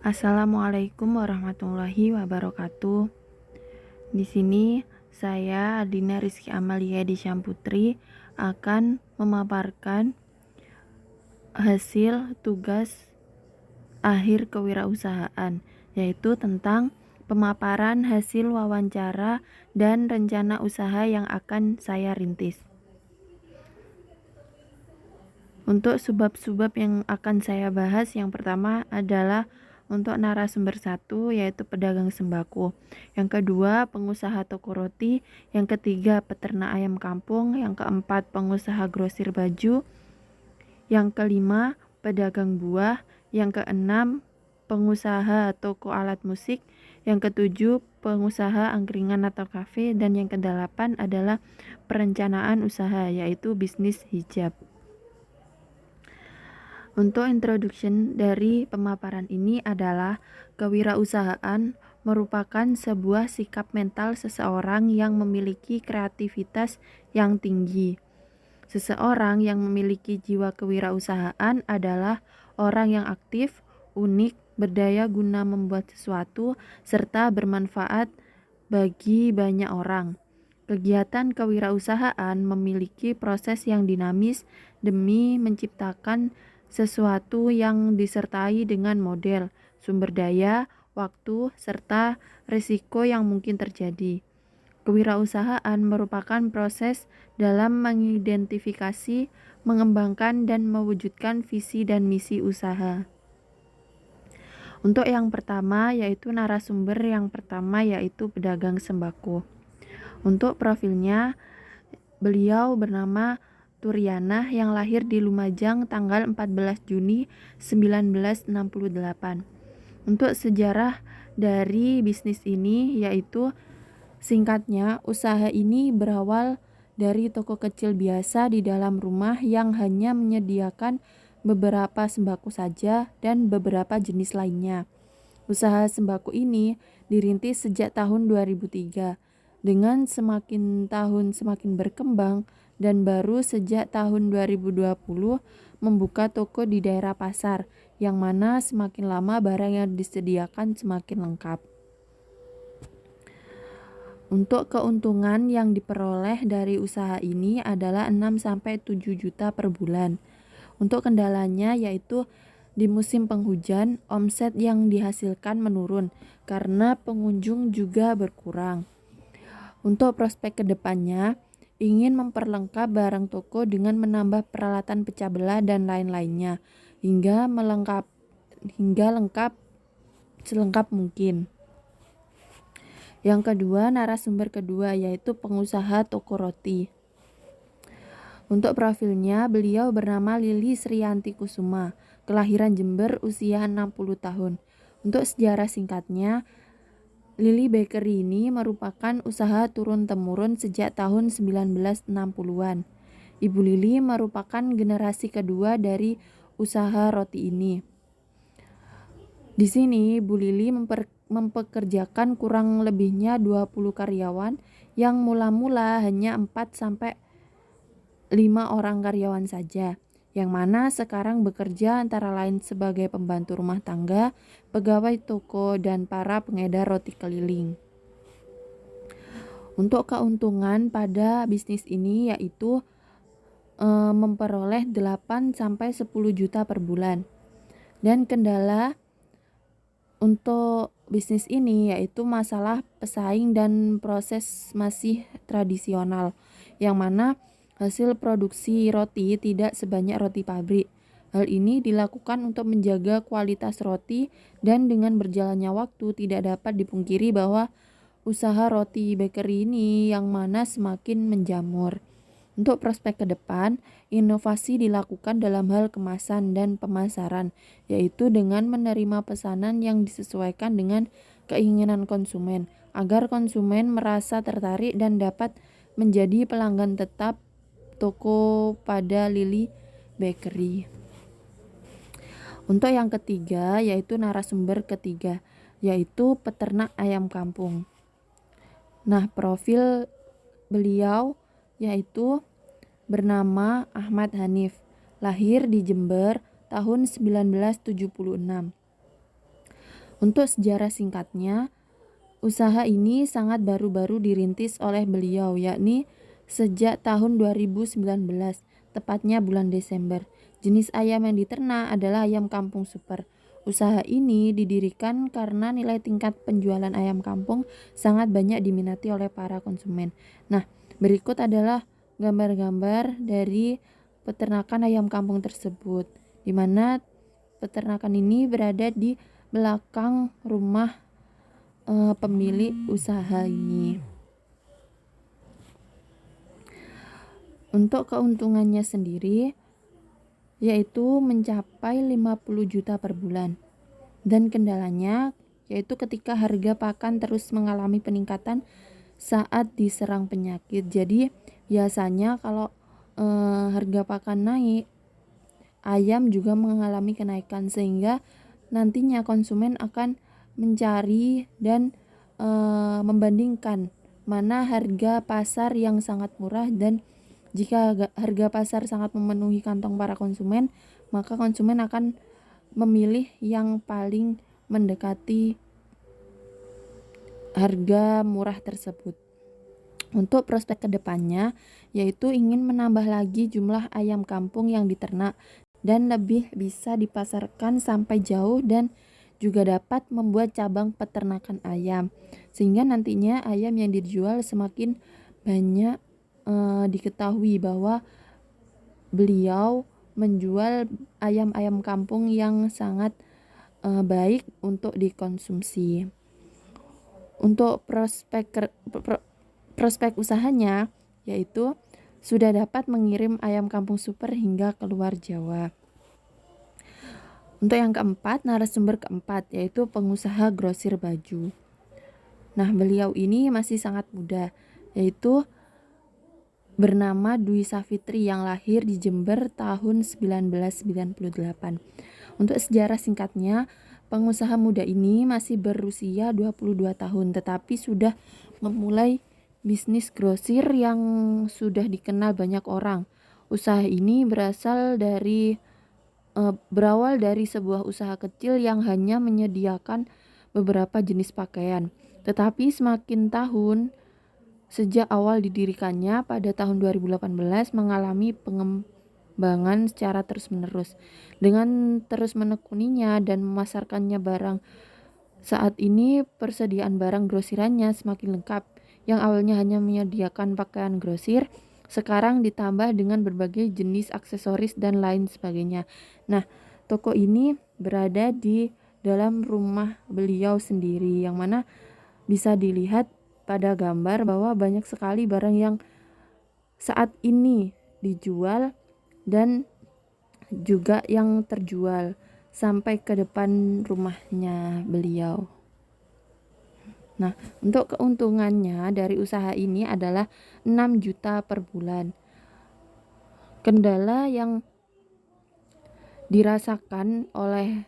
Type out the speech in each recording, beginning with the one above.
Assalamualaikum warahmatullahi wabarakatuh. Di sini saya Adina Rizky Amalia Disyam Putri akan memaparkan hasil tugas akhir kewirausahaan, yaitu tentang pemaparan hasil wawancara dan rencana usaha yang akan saya rintis. Untuk sebab-sebab yang akan saya bahas, yang pertama adalah untuk narasumber 1, yaitu pedagang sembako. Yang kedua, pengusaha toko roti. Yang ketiga, peternak ayam kampung. Yang keempat, pengusaha grosir baju. Yang kelima, pedagang buah. Yang keenam, pengusaha toko alat musik. Yang ketujuh, pengusaha angkringan atau kafe. Dan yang kedelapan adalah perencanaan usaha, yaitu bisnis hijab. Untuk introduction dari pemaparan ini adalah kewirausahaan merupakan sebuah sikap mental seseorang yang memiliki kreativitas yang tinggi. Seseorang yang memiliki jiwa kewirausahaan adalah orang yang aktif, unik, berdaya guna membuat sesuatu, serta bermanfaat bagi banyak orang. Kegiatan kewirausahaan memiliki proses yang dinamis demi menciptakan sesuatu yang disertai dengan model, sumber daya, waktu, serta risiko yang mungkin terjadi. Kewirausahaan merupakan proses dalam mengidentifikasi, mengembangkan, dan mewujudkan visi dan misi usaha. Untuk yang pertama, yaitu narasumber yang pertama, yaitu pedagang sembako. Untuk profilnya, beliau bernama Turiana yang lahir di Lumajang tanggal 14 Juni 1968. Untuk sejarah dari bisnis ini, yaitu singkatnya, usaha ini berawal dari toko kecil biasa di dalam rumah yang hanya menyediakan beberapa sembako saja dan beberapa jenis lainnya. Usaha sembako ini dirintis sejak tahun 2003. Dengan semakin tahun semakin berkembang, dan baru sejak tahun 2020 membuka toko di daerah pasar, yang mana semakin lama barang yang disediakan semakin lengkap. Untuk keuntungan yang diperoleh dari usaha ini adalah 6-7 juta per bulan. Untuk kendalanya yaitu di musim penghujan, omset yang dihasilkan menurun karena pengunjung juga berkurang. Untuk prospek kedepannya, ingin memperlengkap barang toko dengan menambah peralatan pecah belah dan lain-lainnya hingga lengkap selengkap mungkin. Yang kedua, narasumber kedua yaitu pengusaha toko roti. Untuk profilnya, beliau bernama Lili Sriyanti Kusuma, kelahiran Jember, usia 60 tahun. Untuk sejarah singkatnya, Lili Bakery ini merupakan usaha turun-temurun sejak tahun 1960-an. Ibu Lili merupakan generasi kedua dari usaha roti ini. Di sini, Bu Lili mempekerjakan kurang lebihnya 20 karyawan yang mula-mula hanya 4-5 orang karyawan saja, yang mana sekarang bekerja antara lain sebagai pembantu rumah tangga, pegawai toko, dan para pengedar roti keliling. Untuk keuntungan pada bisnis ini yaitu memperoleh 8-10 juta per bulan. Dan kendala untuk bisnis ini yaitu masalah pesaing dan proses masih tradisional, yang mana hasil produksi roti tidak sebanyak roti pabrik. Hal ini dilakukan untuk menjaga kualitas roti, dan dengan berjalannya waktu tidak dapat dipungkiri bahwa usaha roti bakery ini yang mana semakin menjamur. Untuk prospek ke depan, inovasi dilakukan dalam hal kemasan dan pemasaran, yaitu dengan menerima pesanan yang disesuaikan dengan keinginan konsumen, agar konsumen merasa tertarik dan dapat menjadi pelanggan tetap toko pada Lili Bakery. Untuk yang ketiga, yaitu narasumber ketiga, yaitu peternak ayam kampung. Nah, profil beliau yaitu bernama Ahmad Hanif, lahir di Jember tahun 1976. Untuk sejarah singkatnya, usaha ini sangat baru-baru dirintis oleh beliau, yakni sejak tahun 2019, tepatnya bulan Desember. Jenis ayam yang diternak adalah ayam kampung super. Usaha ini didirikan karena nilai tingkat penjualan ayam kampung sangat banyak diminati oleh para konsumen. Nah, berikut adalah gambar-gambar dari peternakan ayam kampung tersebut, di mana peternakan ini berada di belakang rumah pemilik usaha ini. Untuk keuntungannya sendiri yaitu mencapai 50 juta per bulan. Dan kendalanya yaitu ketika harga pakan terus mengalami peningkatan saat diserang penyakit. Jadi biasanya kalau harga pakan naik, ayam juga mengalami kenaikan, sehingga nantinya konsumen akan mencari dan membandingkan mana harga pasar yang sangat murah, dan jika harga pasar sangat memenuhi kantong para konsumen, maka konsumen akan memilih yang paling mendekati harga murah tersebut. Untuk prospek kedepannya, yaitu ingin menambah lagi jumlah ayam kampung yang diternak dan lebih bisa dipasarkan sampai jauh, dan juga dapat membuat cabang peternakan ayam, sehingga nantinya ayam yang dijual semakin banyak diketahui bahwa beliau menjual ayam-ayam kampung yang sangat baik untuk dikonsumsi. Untuk prospek usahanya yaitu sudah dapat mengirim ayam kampung super hingga keluar Jawa. Untuk yang keempat, narasumber keempat yaitu pengusaha grosir baju. Nah, beliau ini masih sangat muda, yaitu bernama Dwi Savitri yang lahir di Jember tahun 1998. Untuk sejarah singkatnya, pengusaha muda ini masih berusia 22 tahun tetapi sudah memulai bisnis grosir yang sudah dikenal banyak orang. Usaha ini berawal dari sebuah usaha kecil yang hanya menyediakan beberapa jenis pakaian. Tetapi semakin tahun sejak awal didirikannya pada tahun 2018 mengalami pengembangan secara terus-menerus. Dengan terus menekuninya dan memasarkannya barang, saat ini persediaan barang grosirannya semakin lengkap. Yang awalnya hanya menyediakan pakaian grosir, sekarang ditambah dengan berbagai jenis aksesoris dan lain sebagainya. Nah, toko ini berada di dalam rumah beliau sendiri, yang mana bisa dilihat pada gambar bahwa banyak sekali barang yang saat ini dijual dan juga yang terjual sampai ke depan rumahnya beliau. Nah, untuk keuntungannya dari usaha ini adalah 6 juta per bulan. Kendala yang dirasakan oleh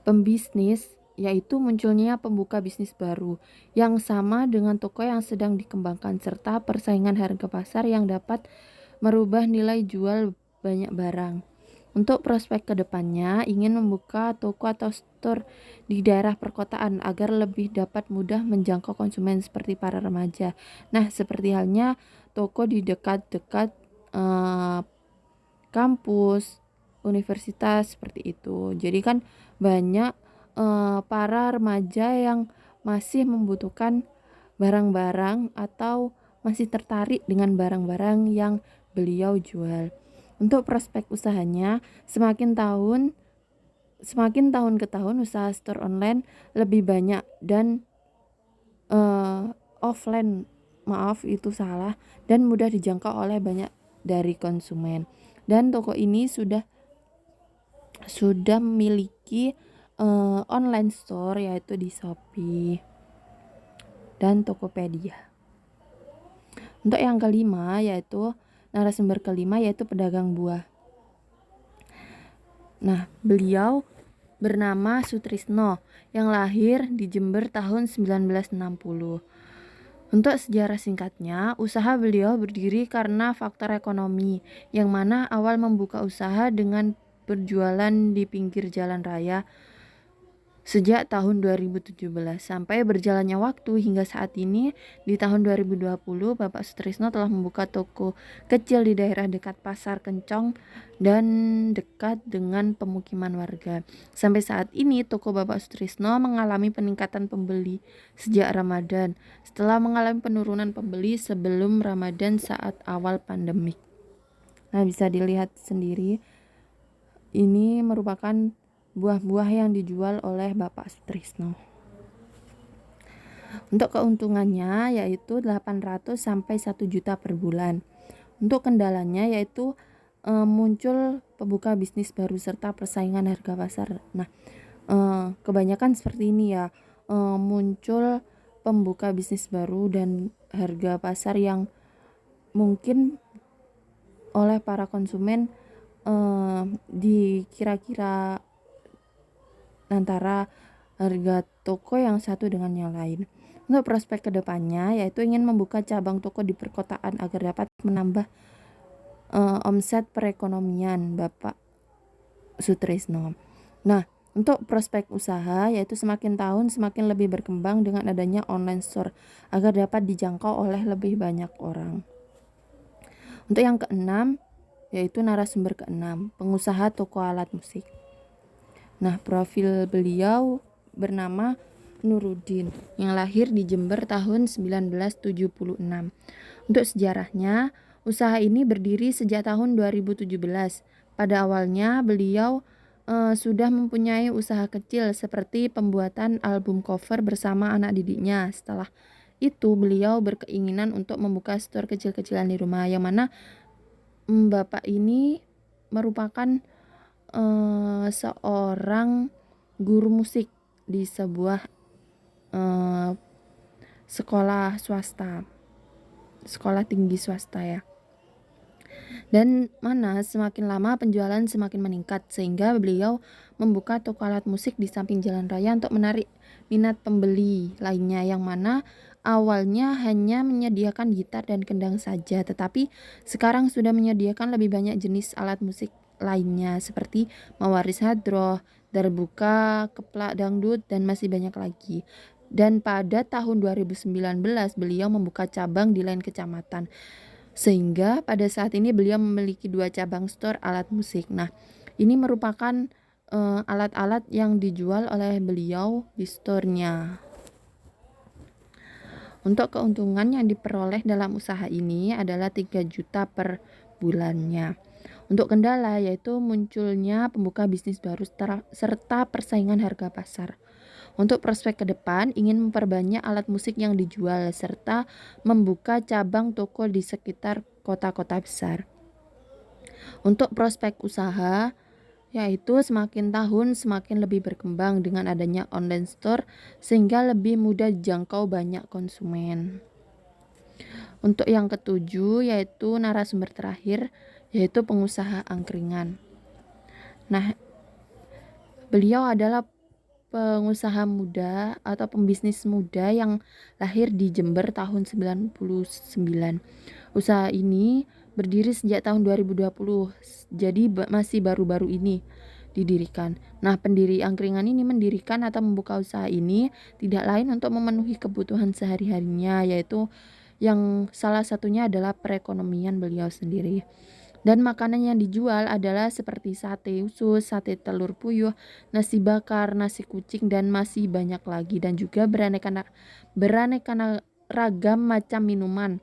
pembisnis yaitu munculnya pembuka bisnis baru yang sama dengan toko yang sedang dikembangkan, serta persaingan harga pasar yang dapat merubah nilai jual banyak barang. Untuk prospek kedepannya, ingin membuka toko atau store di daerah perkotaan agar lebih dapat mudah menjangkau konsumen seperti para remaja. Nah, seperti halnya toko di dekat-dekat kampus, universitas, seperti itu. Jadi kan banyak para remaja yang masih membutuhkan barang-barang atau masih tertarik dengan barang-barang yang beliau jual. Untuk prospek usahanya, semakin tahun ke tahun usaha store online lebih banyak dan offline, dan mudah dijangkau oleh banyak dari konsumen. Dan toko ini sudah memiliki online store yaitu di Shopee dan Tokopedia. Untuk yang kelima yaitu narasumber kelima yaitu pedagang buah. Nah, beliau bernama Sutrisno yang lahir di Jember tahun 1960. Untuk sejarah singkatnya, usaha beliau berdiri karena faktor ekonomi, yang mana awal membuka usaha dengan berjualan di pinggir jalan raya sejak tahun 2017. Sampai berjalannya waktu hingga saat ini, di tahun 2020, Bapak Sutrisno telah membuka toko kecil di daerah dekat Pasar Kencong dan dekat dengan pemukiman warga. Sampai saat ini, toko Bapak Sutrisno mengalami peningkatan pembeli sejak Ramadan, setelah mengalami penurunan pembeli sebelum Ramadan saat awal pandemik. Nah, bisa dilihat sendiri, ini merupakan buah-buah yang dijual oleh Bapak Sutrisno. Untuk keuntungannya yaitu 800 sampai 1 juta per bulan. Untuk kendalanya yaitu muncul pembuka bisnis baru serta persaingan harga pasar. Nah, kebanyakan seperti ini ya, muncul pembuka bisnis baru dan harga pasar yang mungkin oleh para konsumen dikira-kira antara harga toko yang satu dengan yang lain. Untuk prospek kedepannya yaitu ingin membuka cabang toko di perkotaan agar dapat menambah omset perekonomian Bapak Sutrisno. Nah, untuk prospek usaha yaitu semakin tahun semakin lebih berkembang dengan adanya online store agar dapat dijangkau oleh lebih banyak orang. Untuk yang keenam yaitu narasumber keenam, pengusaha toko alat musik. Nah, profil beliau bernama Nuruddin yang lahir di Jember tahun 1976. Untuk sejarahnya, usaha ini berdiri sejak tahun 2017. Pada awalnya beliau sudah mempunyai usaha kecil seperti pembuatan album cover bersama anak didiknya. Setelah itu beliau berkeinginan untuk membuka store kecil-kecilan di rumah, yang mana Bapak ini merupakan seorang guru musik di sebuah sekolah swasta, sekolah tinggi swasta ya. Dan mana semakin lama penjualan semakin meningkat sehingga beliau membuka toko alat musik di samping jalan raya untuk menarik minat pembeli lainnya, yang mana awalnya hanya menyediakan gitar dan kendang saja, tetapi sekarang sudah menyediakan lebih banyak jenis alat musik lainnya seperti mawaris hadroh, darbuka, keplak dangdut, dan masih banyak lagi. Dan pada tahun 2019 beliau membuka cabang di lain kecamatan, sehingga pada saat ini beliau memiliki 2 cabang store alat musik. Nah, ini merupakan alat-alat yang dijual oleh beliau di store-nya. Untuk keuntungan yang diperoleh dalam usaha ini adalah 3 juta per bulannya. Untuk kendala yaitu munculnya pembuka bisnis baru serta persaingan harga pasar. Untuk prospek ke depan ingin memperbanyak alat musik yang dijual serta membuka cabang toko di sekitar kota-kota besar. Untuk prospek usaha yaitu semakin tahun semakin lebih berkembang dengan adanya online store sehingga lebih mudah dijangkau banyak konsumen. Untuk yang ketujuh yaitu narasumber terakhir yaitu pengusaha angkringan. Nah, beliau adalah pengusaha muda atau pembisnis muda yang lahir di Jember tahun 99. Usaha ini berdiri sejak tahun 2020, jadi masih baru-baru ini didirikan. Nah, pendiri angkringan ini mendirikan atau membuka usaha ini tidak lain untuk memenuhi kebutuhan sehari-harinya, yaitu yang salah satunya adalah perekonomian beliau sendiri. Dan makanan yang dijual adalah seperti sate usus, sate telur puyuh, nasi bakar, nasi kucing, dan masih banyak lagi. Dan juga beraneka ragam macam minuman.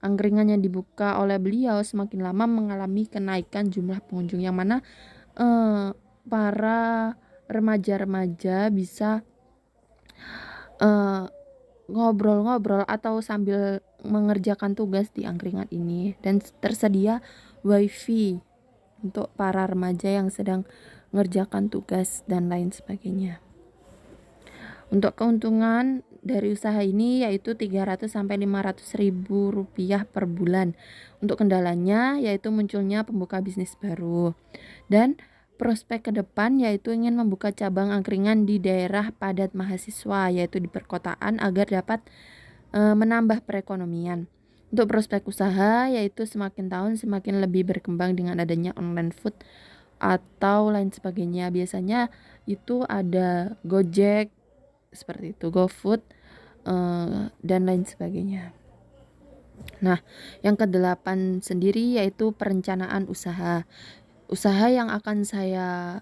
Angkringan yang dibuka oleh beliau semakin lama mengalami kenaikan jumlah pengunjung, yang mana para remaja-remaja bisa ngobrol-ngobrol atau sambil mengerjakan tugas di angkringan ini, dan tersedia wifi untuk para remaja yang sedang mengerjakan tugas dan lain sebagainya. Untuk keuntungan dari usaha ini yaitu 300 sampai 500 ribu rupiah per bulan. Untuk kendalanya yaitu munculnya pembuka bisnis baru. Dan prospek ke depan yaitu ingin membuka cabang angkringan di daerah padat mahasiswa yaitu di perkotaan agar dapat menambah perekonomian. Untuk prospek usaha yaitu semakin tahun semakin lebih berkembang dengan adanya online food atau lain sebagainya. Biasanya itu ada Gojek seperti itu, GoFood dan lain sebagainya. Nah, yang kedelapan sendiri yaitu perencanaan usaha. Usaha yang akan saya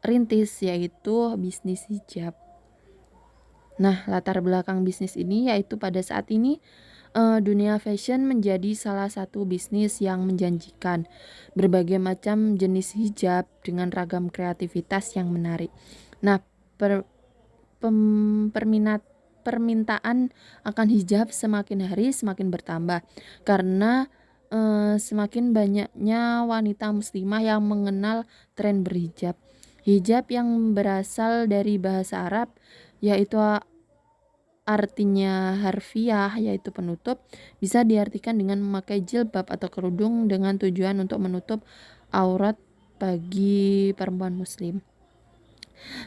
rintis yaitu bisnis hijab. Nah, latar belakang bisnis ini yaitu pada saat ini dunia fashion menjadi salah satu bisnis yang menjanjikan. Berbagai macam jenis hijab dengan ragam kreativitas yang menarik. Nah, permintaan akan hijab semakin hari semakin bertambah karena semakin banyaknya wanita muslimah yang mengenal tren berhijab. Hijab yang berasal dari bahasa Arab yaitu artinya harfiah yaitu penutup, bisa diartikan dengan memakai jilbab atau kerudung dengan tujuan untuk menutup aurat bagi perempuan muslim.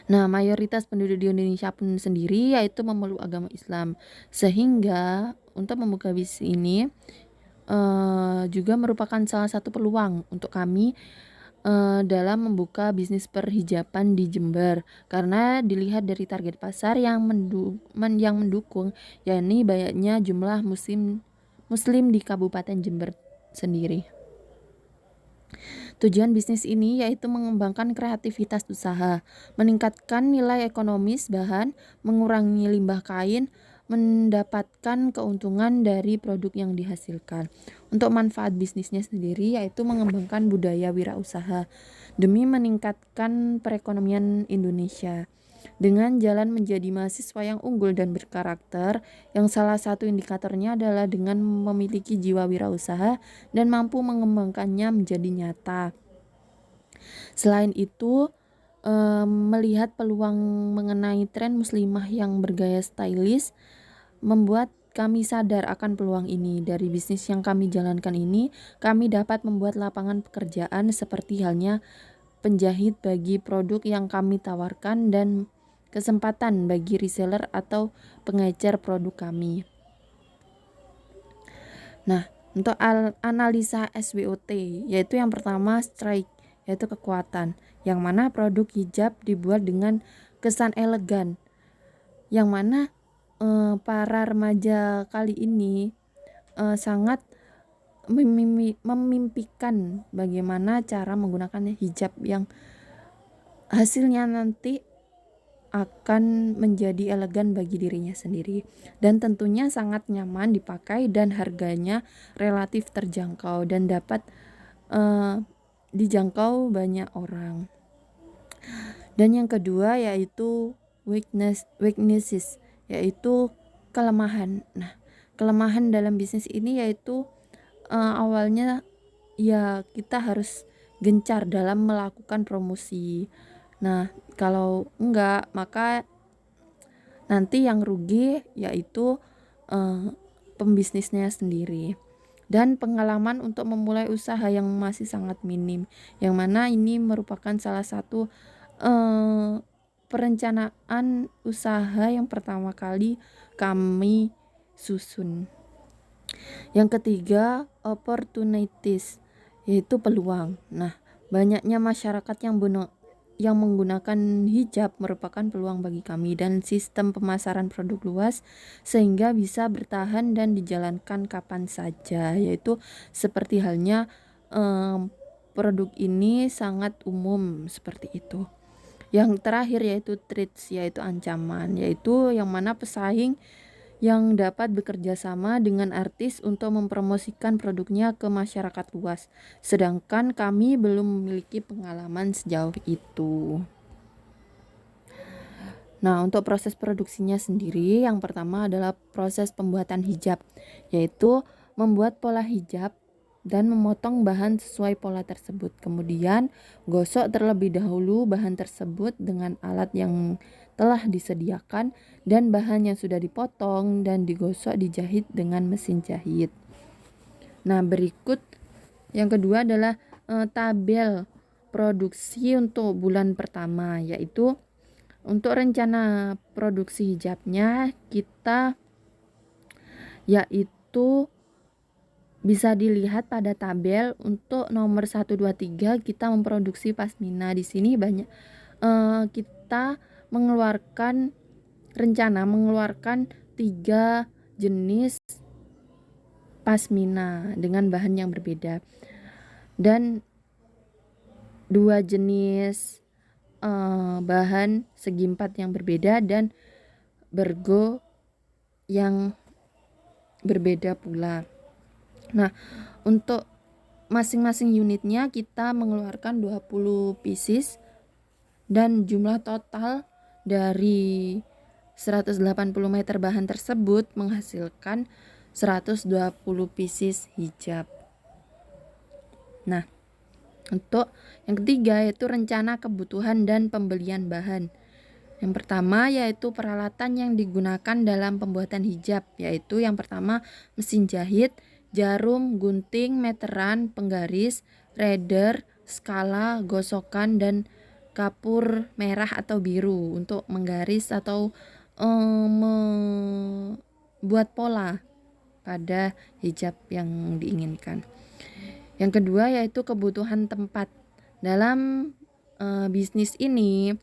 Nah, mayoritas penduduk di Indonesia pun sendiri yaitu memeluk agama Islam. Sehingga untuk membuka bisnis ini juga merupakan salah satu peluang untuk kami dalam membuka bisnis perhijaban di Jember karena dilihat dari target pasar yang mendukung, yakni banyaknya jumlah muslim di Kabupaten Jember sendiri. Tujuan bisnis ini yaitu mengembangkan kreativitas usaha, meningkatkan nilai ekonomis bahan, mengurangi limbah kain, mendapatkan keuntungan dari produk yang dihasilkan. Untuk manfaat bisnisnya sendiri yaitu mengembangkan budaya wirausaha demi meningkatkan perekonomian Indonesia. Dengan jalan menjadi mahasiswa yang unggul dan berkarakter, yang salah satu indikatornya adalah dengan memiliki jiwa wirausaha dan mampu mengembangkannya menjadi nyata. Selain itu, melihat peluang mengenai tren muslimah yang bergaya stylish, membuat kami sadar akan peluang ini. Dari bisnis yang kami jalankan ini, kami dapat membuat lapangan pekerjaan seperti halnya penjahit bagi produk yang kami tawarkan dan kesempatan bagi reseller atau pengecer produk kami. Nah, untuk analisa SWOT, yaitu yang pertama strike, yaitu kekuatan, yang mana produk hijab dibuat dengan kesan elegan, yang mana para remaja kali ini sangat memimpikan bagaimana cara menggunakan hijab yang hasilnya nanti akan menjadi elegan bagi dirinya sendiri dan tentunya sangat nyaman dipakai dan harganya relatif terjangkau dan dapat dijangkau banyak orang. Dan yang kedua yaitu weaknesses, yaitu kelemahan. Nah, kelemahan dalam bisnis ini yaitu awalnya ya kita harus gencar dalam melakukan promosi. Nah, kalau enggak maka nanti yang rugi yaitu pembisnisnya sendiri. Dan pengalaman untuk memulai usaha yang masih sangat minim, yang mana ini merupakan salah satu perencanaan usaha yang pertama kali kami susun. Yang ketiga, opportunities, yaitu peluang. Nah, banyaknya masyarakat yang menggunakan hijab merupakan peluang bagi kami dan sistem pemasaran produk luas sehingga bisa bertahan dan dijalankan kapan saja, yaitu seperti halnya produk ini sangat umum seperti itu. Yang terakhir yaitu threats, yaitu ancaman, yaitu yang mana pesaing yang dapat bekerja sama dengan artis untuk mempromosikan produknya ke masyarakat luas. Sedangkan kami belum memiliki pengalaman sejauh itu. Nah, untuk proses produksinya sendiri, yang pertama adalah proses pembuatan hijab, yaitu membuat pola hijab dan memotong bahan sesuai pola tersebut. Kemudian, gosok terlebih dahulu bahan tersebut dengan alat yang telah disediakan dan bahan yang sudah dipotong dan digosok dijahit dengan mesin jahit. Nah, berikut yang kedua adalah tabel produksi untuk bulan pertama, yaitu untuk rencana produksi hijabnya kita yaitu Bisa dilihat pada tabel untuk nomor 1, 2, 3 kita memproduksi pasmina. Di sini banyak kita rencana mengeluarkan 3 jenis pasmina dengan bahan yang berbeda dan 2 jenis bahan segi 4 yang berbeda dan bergo yang berbeda pula. Nah, untuk masing-masing unitnya kita mengeluarkan 20 pieces dan jumlah total dari 180 meter bahan tersebut menghasilkan 120 pieces hijab. Nah, untuk yang ketiga yaitu rencana kebutuhan dan pembelian bahan. Yang pertama yaitu peralatan yang digunakan dalam pembuatan hijab, yaitu yang pertama mesin jahit, jarum, gunting, meteran, penggaris, radar, skala, gosokan, dan kapur merah atau biru untuk menggaris atau membuat pola pada hijab yang diinginkan. Yang kedua yaitu kebutuhan tempat. Dalam bisnis ini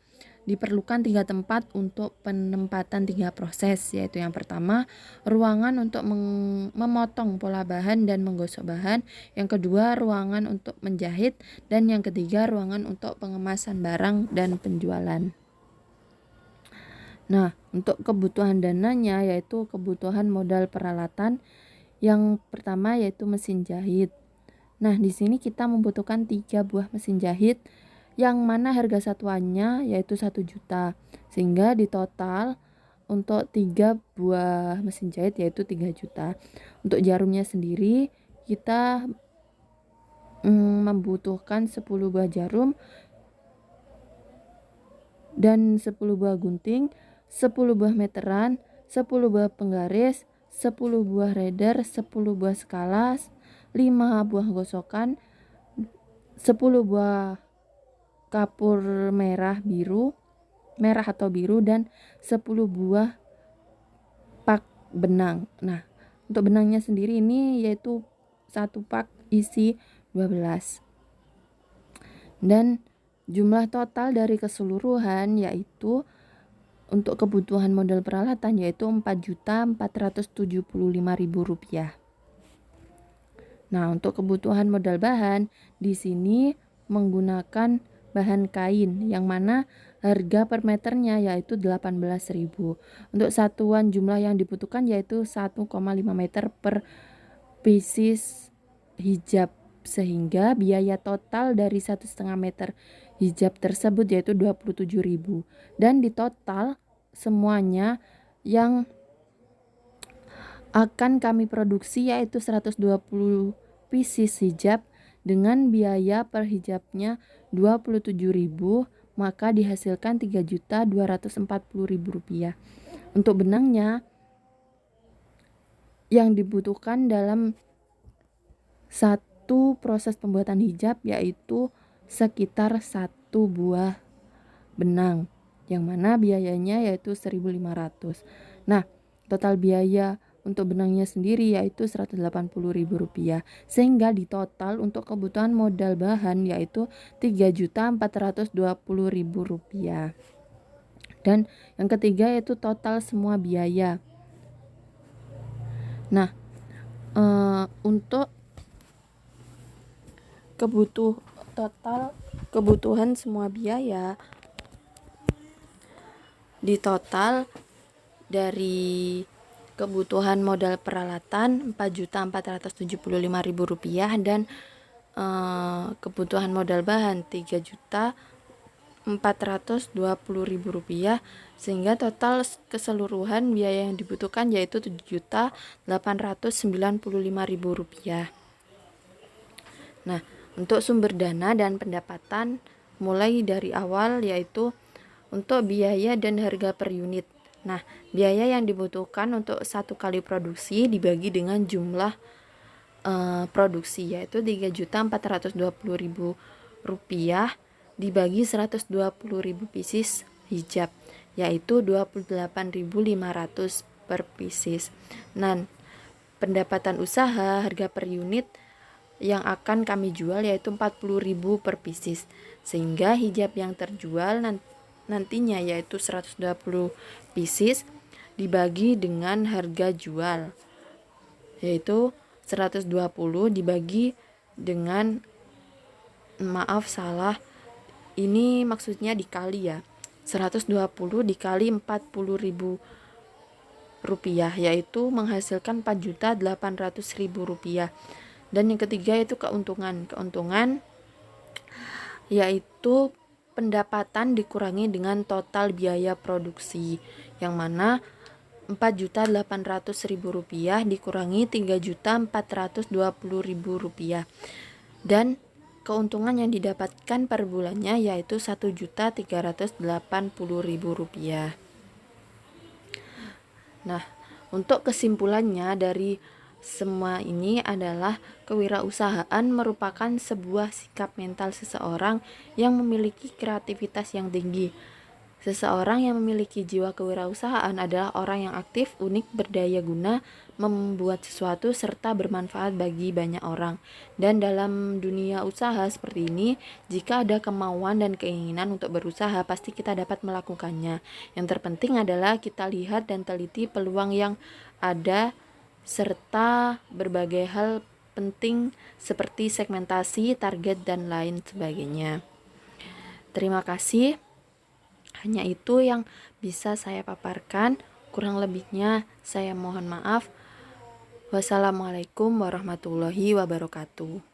diperlukan 3 tempat untuk penempatan 3 proses, yaitu yang pertama ruangan untuk memotong pola bahan dan menggosok bahan, yang kedua ruangan untuk menjahit, dan yang ketiga ruangan untuk pengemasan barang dan penjualan. Nah, untuk kebutuhan dananya yaitu kebutuhan modal peralatan. Yang pertama yaitu mesin jahit. Nah, di sini kita membutuhkan 3 buah mesin jahit yang mana harga satuannya yaitu 1 juta. Sehingga di total untuk 3 buah mesin jahit yaitu 3 juta. Untuk jarumnya sendiri kita membutuhkan 10 buah jarum dan 10 buah gunting, 10 buah meteran, 10 buah penggaris, 10 buah radar, 10 buah skala, 5 buah gosokan, 10 buah kapur merah atau biru, dan 10 buah pak benang. Nah, untuk benangnya sendiri ini yaitu 1 pak isi 12. Dan jumlah total dari keseluruhan yaitu untuk kebutuhan modal peralatan yaitu Rp4.475.000. Nah, untuk kebutuhan modal bahan di sini menggunakan bahan kain yang mana harga per meternya yaitu 18.000. Untuk satuan jumlah yang dibutuhkan yaitu 1,5 meter per pieces hijab, sehingga biaya total dari 1,5 meter hijab tersebut yaitu 27.000. Dan di total semuanya yang akan kami produksi yaitu 120 pieces hijab dengan biaya per hijabnya 27.000, maka dihasilkan Rp3.240.000. Untuk benangnya yang dibutuhkan dalam satu proses pembuatan hijab yaitu sekitar 1 buah benang, yang mana biayanya yaitu 1.500. Nah, total biaya untuk benangnya sendiri yaitu Rp180.000, sehingga di total untuk kebutuhan modal bahan yaitu Rp3.420.000. Dan yang ketiga yaitu total semua biaya. Nah, untuk total kebutuhan semua biaya di total dari kebutuhan modal peralatan Rp4.475.000 dan kebutuhan modal bahan Rp3.420.000, sehingga total keseluruhan biaya yang dibutuhkan yaitu Rp7.895.000. Nah, untuk sumber dana dan pendapatan mulai dari awal yaitu untuk biaya dan harga per unit. Nah, biaya yang dibutuhkan untuk 1 kali produksi dibagi dengan jumlah produksi yaitu Rp3.420.000 dibagi 120.000 pieces hijab yaitu 28.500 per pieces. Nah, pendapatan usaha, harga per unit yang akan kami jual yaitu 40.000 per pieces. Sehingga hijab yang terjual nantinya yaitu 120 pieces dibagi dengan harga jual yaitu 120 dibagi dengan, maaf salah, ini maksudnya dikali ya, 120 dikali 40.000 rupiah yaitu menghasilkan 4.800.000 rupiah. Dan yang ketiga yaitu keuntungan yaitu pendapatan dikurangi dengan total biaya produksi, yang mana 4.800.000 rupiah dikurangi 3.420.000 rupiah, dan keuntungan yang didapatkan per bulannya yaitu 1.380.000 rupiah. Nah, untuk kesimpulannya dari semua ini adalah kewirausahaan merupakan sebuah sikap mental seseorang yang memiliki kreativitas yang tinggi. Seseorang yang memiliki jiwa kewirausahaan adalah orang yang aktif, unik, berdaya guna, membuat sesuatu, serta bermanfaat bagi banyak orang. Dan dalam dunia usaha seperti ini, jika ada kemauan dan keinginan untuk berusaha, pasti kita dapat melakukannya. Yang terpenting adalah kita lihat dan teliti peluang yang ada, serta berbagai hal penting seperti segmentasi, target, dan lain sebagainya. Terima kasih. Hanya itu yang bisa saya paparkan. Kurang lebihnya saya mohon maaf. Wassalamualaikum warahmatullahi wabarakatuh.